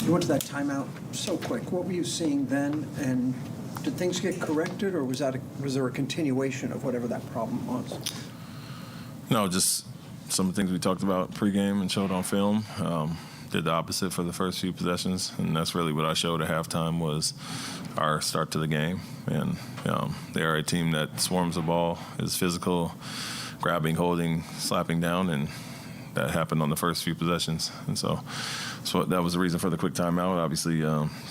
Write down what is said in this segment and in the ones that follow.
You went to that timeout so quick. What were you seeing then, and did things get corrected, or was there a continuation of whatever that problem was? No, just some of the things we talked about pregame and showed on film. Did the opposite for the first few possessions, and that's really what I showed at halftime was our start to the game. And they are a team that swarms the ball, is physical, grabbing, holding, slapping down, and that happened on the first few possessions. And so that was the reason for the quick timeout. Obviously,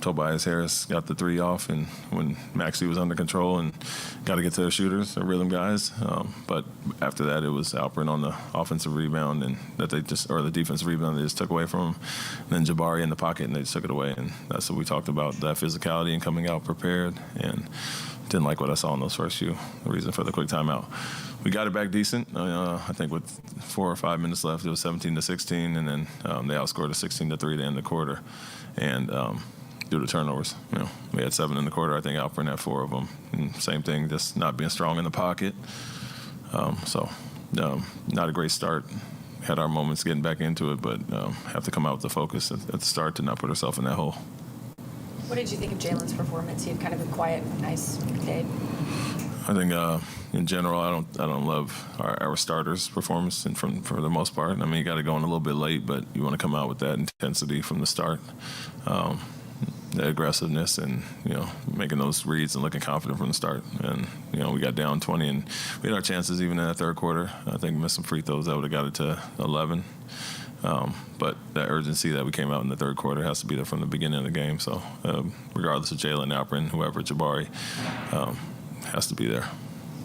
Tobias Harris got the three off, and when Maxey was under control, and got to get to their shooters, their rhythm guys. But after that, it was Alperen on the offensive rebound, and that the defensive rebound they just took away from him. And then Jabari in the pocket, and they just took it away. And that's what we talked about, that physicality and coming out prepared. And didn't like what I saw in those first few. The reason for the quick timeout. We got it back decent. I think with 4 or 5 minutes left, it was 17-16, and then they outscored us 16-3 to end the quarter. And due to turnovers, we had 7 in the quarter. I think Alperen had 4 of them. And same thing, just not being strong in the pocket. Not a great start. Had our moments getting back into it, but have to come out with the focus at the start to not put ourselves in that hole. What did you think of Jalen's performance? He had kind of a quiet, nice day. I think in general, I don't love our starters' performance, and for the most part. I mean, you got to go in a little bit late, but you want to come out with that intensity from the start, the aggressiveness, and making those reads and looking confident from the start. And we got down 20, and we had our chances even in that third quarter. I think missed some free throws that would have got it to 11. But that urgency that we came out in the third quarter has to be there from the beginning of the game. So regardless of Jalen, Alperen, whoever, Jabari, has to be there.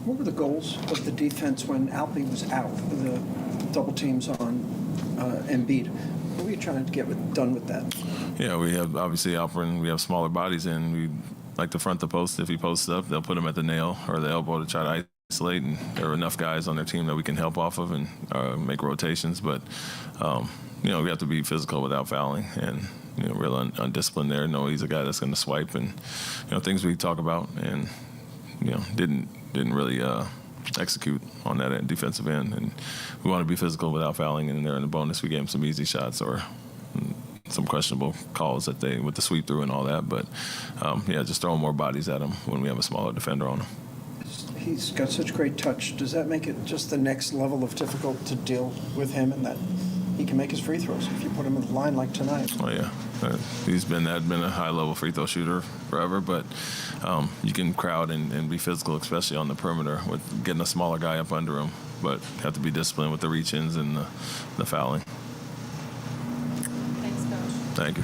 What were the goals of the defense when Alpi was out, the double teams on Embiid? What were you trying to get done with that? Yeah, we have obviously Alperen. We have smaller bodies, and we like to front the post. If he posts up, they'll put him at the nail or the elbow to try to isolate. And there are enough guys on their team that we can help off of and make rotations. But we have to be physical without fouling, and real undisciplined there. No, he's a guy that's going to swipe, and things we talk about, and didn't really execute on that defensive end. And we want to be physical without fouling, and there in the bonus we gave him some easy shots or some questionable calls with the sweep through and all that. But just throwing more bodies at him when we have a smaller defender on him. He's got such great touch. Does that make it just the next level of difficult to deal with him, and that he can make his free throws if you put him in the line like tonight? Oh yeah, he's been a high-level free throw shooter forever, but you can crowd and be physical, especially on the perimeter with getting a smaller guy up under him, but have to be disciplined with the reach-ins and the fouling. Thanks, Coach. Thank you.